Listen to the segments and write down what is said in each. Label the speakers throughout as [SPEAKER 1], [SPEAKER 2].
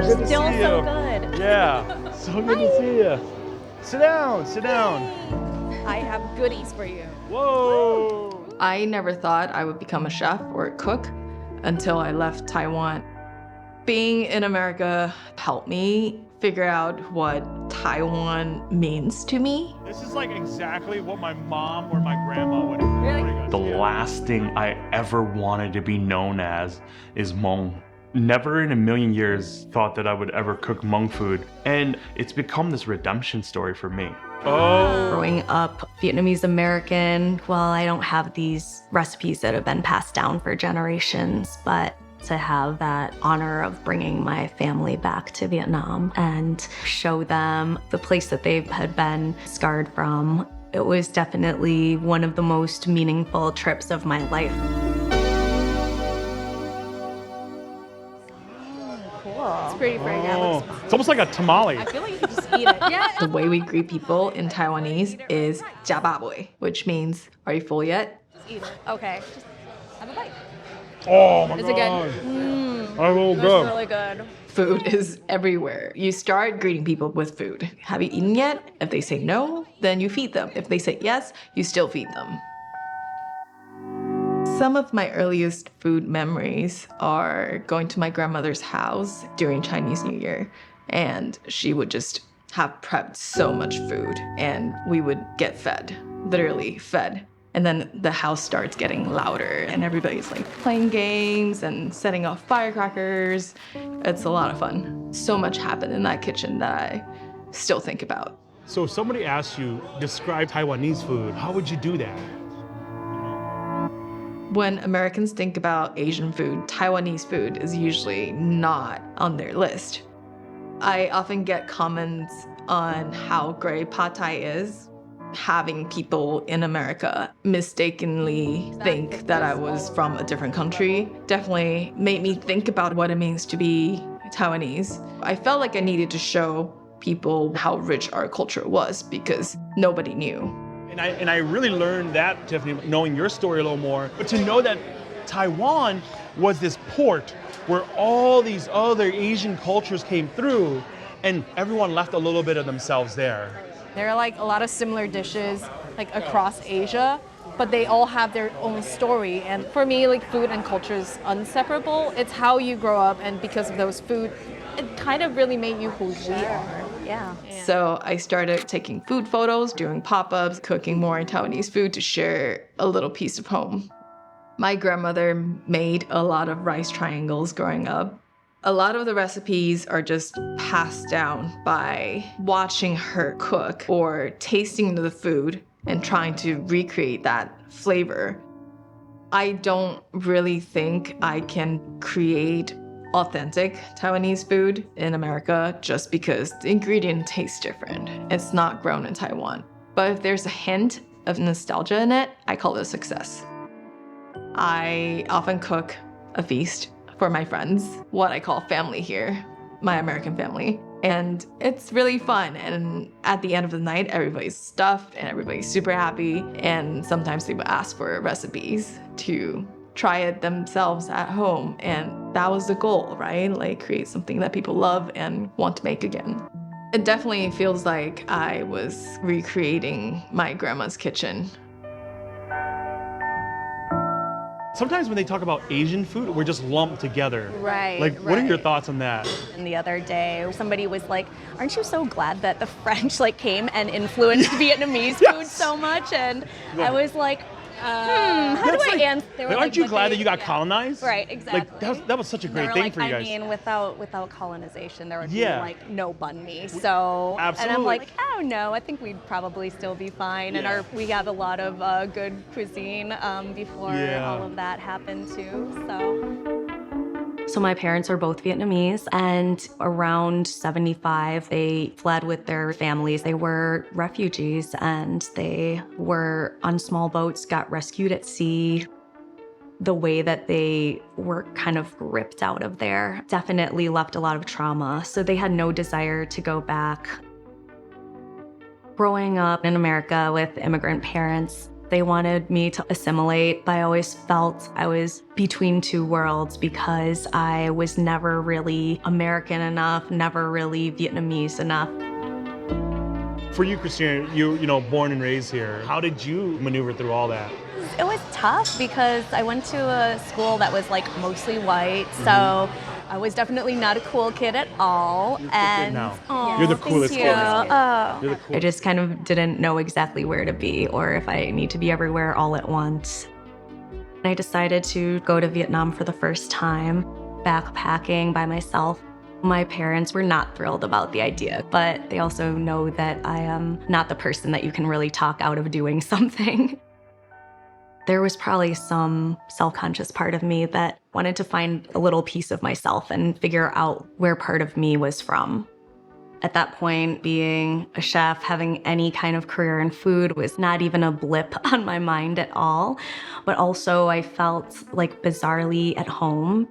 [SPEAKER 1] good to see
[SPEAKER 2] Still
[SPEAKER 1] you.
[SPEAKER 2] so good.
[SPEAKER 1] Yeah, so good to see you. Sit down, sit down.
[SPEAKER 2] I have goodies for you.
[SPEAKER 1] Whoa.
[SPEAKER 3] I never thought I would become a chef or a cook until I left Taiwan. Being in America helped me figure out what Taiwan means to me.
[SPEAKER 1] This is like exactly what my mom or my grandma would
[SPEAKER 2] Really?
[SPEAKER 1] bring us.
[SPEAKER 4] The last thing I ever wanted to be known as is Hmong. Never in a million years thought that I would ever cook Hmong food. And it's become this redemption story for me.
[SPEAKER 1] Oh.
[SPEAKER 3] Growing up Vietnamese American, well, I don't have these recipes that have been passed down for generations, but to have that honor of bringing my family back to Vietnam and show them the place that they had been scarred from, it was definitely one of the most meaningful trips of my life.
[SPEAKER 2] It's pretty fragrant.
[SPEAKER 1] Oh. It's almost like a tamale.
[SPEAKER 2] I feel like you could just eat it. Yeah.
[SPEAKER 3] The way we greet people in Taiwanese is "Jia ba boi," which means, "Are you full yet?"
[SPEAKER 2] Just eat it. Okay. Just have a bite.
[SPEAKER 1] Oh my
[SPEAKER 2] Is it
[SPEAKER 1] God.
[SPEAKER 2] good?
[SPEAKER 1] I will
[SPEAKER 2] It's
[SPEAKER 1] go.
[SPEAKER 2] really good.
[SPEAKER 3] Food is everywhere. You start greeting people with food. Have you eaten yet? If they say no, then you feed them. If they say yes, you still feed them. Some of my earliest food memories are going to my grandmother's house during Chinese New Year, and she would just have prepped so much food, and we would get fed, literally fed. And then the house starts getting louder, and everybody's like playing games and setting off firecrackers. It's a lot of fun. So much happened in that kitchen that I still think about.
[SPEAKER 1] So if somebody asks you, describe Taiwanese food, how would you do that?
[SPEAKER 3] When Americans think about Asian food, Taiwanese food is usually not on their list. I often get comments on how great pad thai is. Having people in America mistakenly think that I was from a different country definitely made me think about what it means to be Taiwanese. I felt like I needed to show people how rich our culture was because nobody knew.
[SPEAKER 1] And I really learned that, Tiffany, knowing your story a little more. But to know that Taiwan was this port where all these other Asian cultures came through and everyone left a little bit of themselves there.
[SPEAKER 2] There are like a lot of similar dishes like across Asia, but they all have their own story. And for me, like food and culture is inseparable. It's how you grow up, and because of those food, it kind of really made you who we are. Yeah.
[SPEAKER 3] So I started taking food photos, doing pop-ups, cooking more Taiwanese food to share a little piece of home. My grandmother made a lot of rice triangles growing up. A lot of the recipes are just passed down by watching her cook or tasting the food and trying to recreate that flavor. I don't really think I can create authentic Taiwanese food in America just because the ingredient tastes different. It's not grown in Taiwan. But if there's a hint of nostalgia in it, I call it a success. I often cook a feast for my friends, what I call family here, my American family. And it's really fun. And at the end of the night, everybody's stuffed and everybody's super happy. And sometimes they will ask for recipes to try it themselves at home. And that was the goal, right? Like create something that people love and want to make again. It definitely feels like I was recreating my grandma's kitchen.
[SPEAKER 1] Sometimes when they talk about Asian food, we're just lumped together.
[SPEAKER 2] Right,
[SPEAKER 1] Like, what are your
[SPEAKER 2] right.
[SPEAKER 1] thoughts on that?
[SPEAKER 5] And the other day, somebody was like, "Aren't you so glad that the French like came and influenced Vietnamese food so much?" And I was like, how do
[SPEAKER 1] That's
[SPEAKER 5] I
[SPEAKER 1] like-
[SPEAKER 5] answer? They were
[SPEAKER 1] Like, aren't you
[SPEAKER 5] "But
[SPEAKER 1] glad
[SPEAKER 5] they-"
[SPEAKER 1] that you got
[SPEAKER 5] yeah.
[SPEAKER 1] colonized?
[SPEAKER 5] Right, exactly.
[SPEAKER 1] Like, that was such a
[SPEAKER 5] They
[SPEAKER 1] great
[SPEAKER 5] were
[SPEAKER 1] thing
[SPEAKER 5] like,
[SPEAKER 1] for you guys.
[SPEAKER 5] I mean, without colonization, there would
[SPEAKER 1] Yeah.
[SPEAKER 5] be like no banh mi. So, and
[SPEAKER 1] Absolutely.
[SPEAKER 5] I'm like, oh no, I think we'd probably still be fine.
[SPEAKER 1] Yeah.
[SPEAKER 5] And we have a lot of good cuisine before
[SPEAKER 1] Yeah.
[SPEAKER 5] all of that happened too. So.
[SPEAKER 3] So my parents are both Vietnamese, and around 75, they fled with their families. They were refugees, and they were on small boats, got rescued at sea. The way that they were kind of ripped out of there definitely left a lot of trauma, so they had no desire to go back. Growing up in America with immigrant parents,
[SPEAKER 5] They wanted me to assimilate, but I always felt I was between two worlds because I was never really American enough, never really Vietnamese enough.
[SPEAKER 1] For you, Christina, you know, born and raised here. How did you maneuver through all that?
[SPEAKER 5] It was tough because I went to a school that was like mostly white, so I was definitely not a cool kid at all.
[SPEAKER 1] You're and
[SPEAKER 5] now.
[SPEAKER 1] You're the coolest kid now. You're the
[SPEAKER 5] I
[SPEAKER 1] coolest.
[SPEAKER 5] just kind of didn't know exactly where to be or if I need to be everywhere all at once. I decided to go to Vietnam for the first time, backpacking by myself. My parents were not thrilled about the idea, but they also know that I am not the person that you can really talk out of doing something. There was probably some self-conscious part of me that wanted to find a little piece of myself and figure out where part of me was from. At that point, being a chef, having any kind of career in food was not even a blip on my mind at all. But also I felt like bizarrely at home.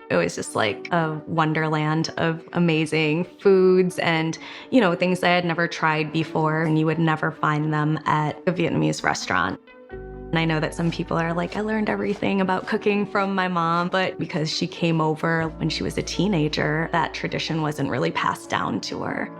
[SPEAKER 5] It was just like a wonderland of amazing foods and, you know, things I had never tried before, and you would never find them at a Vietnamese restaurant. And I know that some people are like, I learned everything about cooking from my mom, but because she came over when she was a teenager, that tradition wasn't really passed down to her.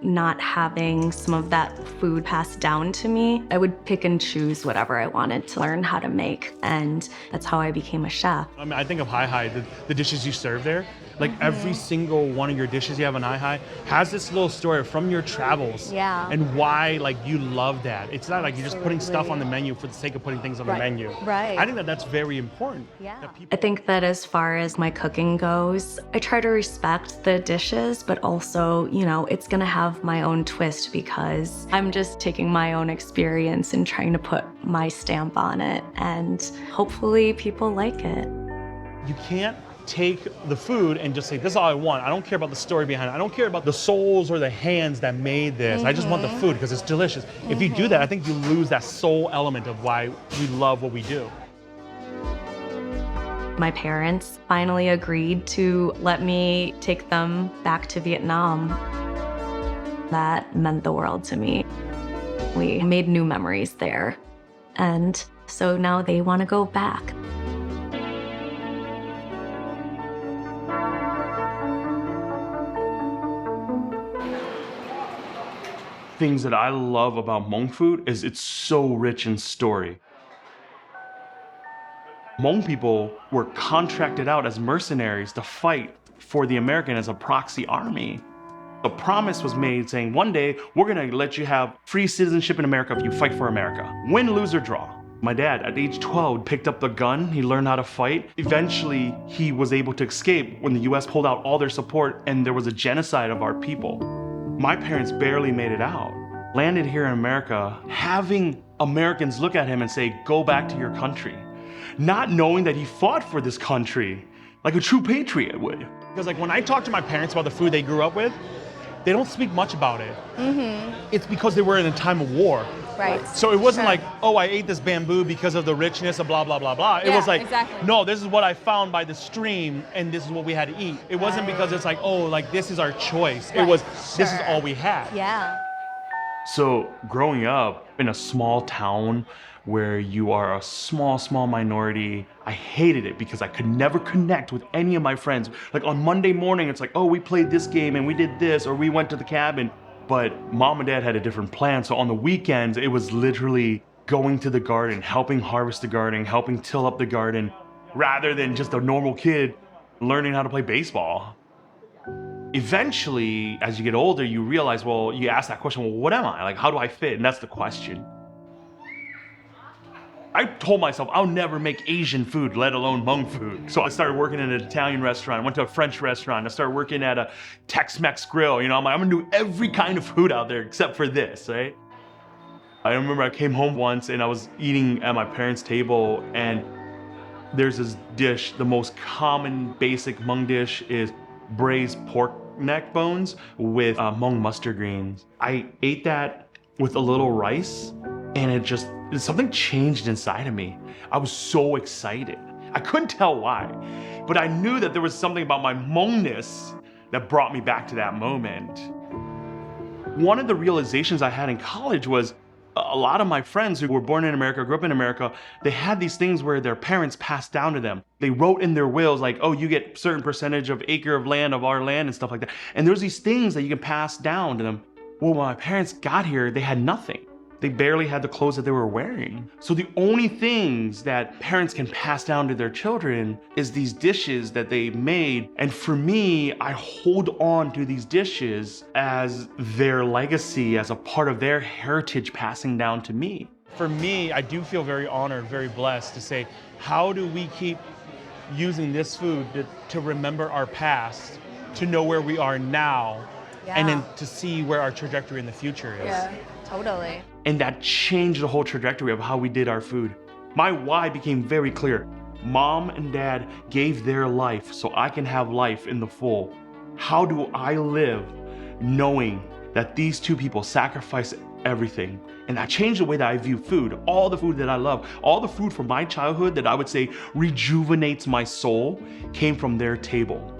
[SPEAKER 5] Not having some of that food passed down to me, I would pick and choose whatever I wanted to learn how to make, and that's how I became a chef.
[SPEAKER 1] I mean, I think of Hai Hai, the dishes you serve there. Like every single one of your dishes you have in Hai Hai has this little story from your travels.
[SPEAKER 5] Yeah.
[SPEAKER 1] And why like you love that. It's not like you're just putting stuff on the menu for the sake of putting things on the menu.
[SPEAKER 5] Right.
[SPEAKER 1] I think that that's very important.
[SPEAKER 5] Yeah.
[SPEAKER 1] That people-
[SPEAKER 5] I think that as far as my cooking goes, I try to respect the dishes, but also, you know, it's gonna have my own twist because I'm just taking my own experience and trying to put my stamp on it, and hopefully people like it.
[SPEAKER 1] You can't take the food and just say, this is all I want. I don't care about the story behind it. I don't care about the souls or the hands that made this. I just want the food because it's delicious. If you do that, I think you lose that soul element of why we love what we do.
[SPEAKER 5] My parents finally agreed to let me take them back to Vietnam. That meant the world to me. We made new memories there. And so now they want to go back.
[SPEAKER 4] Things that I love about Hmong food is it's so rich in story. Hmong people were contracted out as mercenaries to fight for the American as a proxy army. A promise was made saying, one day we're gonna let you have free citizenship in America if you fight for America. Win, lose, or draw. My dad, at age 12, picked up the gun. He learned how to fight. Eventually, he was able to escape when the US pulled out all their support and there was a genocide of our people. My parents barely made it out. Landed here in America, having Americans look at him and say, go back to your country. Not knowing that he fought for this country like a true patriot would.
[SPEAKER 1] Because like when I talk to my parents about the food they grew up with, they don't speak much about it. It's because they were in a time of war.
[SPEAKER 2] Right.
[SPEAKER 1] So it wasn't like, oh, I ate this bamboo because of the richness of blah, blah, blah, blah. It
[SPEAKER 2] Yeah,
[SPEAKER 1] was like,
[SPEAKER 2] exactly.
[SPEAKER 1] no, this is what I found by the stream and this is what we had to eat. It wasn't because it's like, oh, like this is our choice. It was, this is all we had.
[SPEAKER 5] Yeah.
[SPEAKER 4] So growing up in a small town where you are a small minority, I hated it because I could never connect with any of my friends. Like on Monday morning, it's like, oh, we played this game and we did this, or we went to the cabin. But mom and dad had a different plan. So on the weekends, it was literally going to the garden, helping harvest the garden, helping till up the garden, rather than just a normal kid learning how to play baseball. Eventually, as you get older, you realize, well, you ask that question, well, what am I? Like, how do I fit? And that's the question. I told myself I'll never make Asian food, let alone Hmong food. So I started working in an Italian restaurant, went to a French restaurant, I started working at a Tex-Mex grill. You know, I'm like, I'm gonna do every kind of food out there except for this, right? I remember I came home once and I was eating at my parents' table and there's this dish, the most common basic Hmong dish is braised pork neck bones with Hmong mustard greens. I ate that with a little rice and something changed inside of me. I was so excited. I couldn't tell why, but I knew that there was something about my Hmongness that brought me back to that moment. One of the realizations I had in college was A lot of my friends who were born in America, grew up in America, they had these things where their parents passed down to them. They wrote in their wills like, oh, you get certain percentage of acre of land of our land and stuff like that. And there's these things that you can pass down to them. Well, when my parents got here, they had nothing. They barely had the clothes that they were wearing. So the only things that parents can pass down to their children is these dishes that they made. And for me, I hold on to these dishes as their legacy, as a part of their heritage passing down to me.
[SPEAKER 1] For me, I do feel very honored, very blessed to say, how do we keep using this food to remember our past, to know where we are now, and then to see where our trajectory in the future is.
[SPEAKER 2] Yeah, totally.
[SPEAKER 4] And that changed the whole trajectory of how we did our food. My why became very clear. Mom and dad gave their life so I can have life in the full. How do I live knowing that these two people sacrificed everything? And that changed the way that I view food. All the food that I love, all the food from my childhood that I would say rejuvenates my soul came from their table.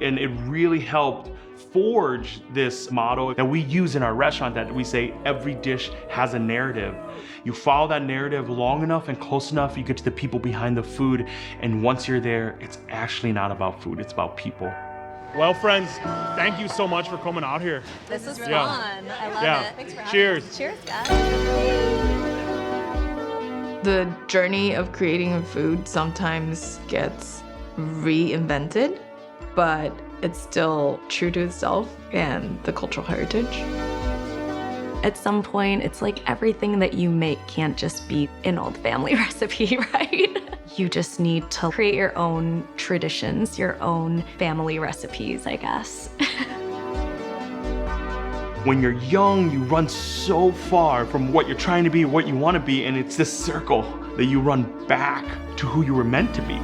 [SPEAKER 4] And it really helped forge this motto that we use in our restaurant, that we say every dish has a narrative. You follow that narrative long enough and close enough, you get to the people behind the food, and once you're there, it's actually not about food, it's about people.
[SPEAKER 1] Well, friends, thank you so much for coming out here.
[SPEAKER 6] This was
[SPEAKER 1] Yeah.
[SPEAKER 6] fun. I love
[SPEAKER 1] Yeah.
[SPEAKER 6] it. Thanks for having
[SPEAKER 1] Cheers.
[SPEAKER 6] us. Cheers, guys.
[SPEAKER 3] The journey of creating food sometimes gets reinvented, but it's still true to itself and the cultural heritage.
[SPEAKER 5] At some point, it's like everything that you make can't just be an old family recipe, right? You just need to create your own traditions, your own family recipes, I guess.
[SPEAKER 4] When you're young, you run so far from what you're trying to be, what you want to be, and it's this circle that you run back to who you were meant to be.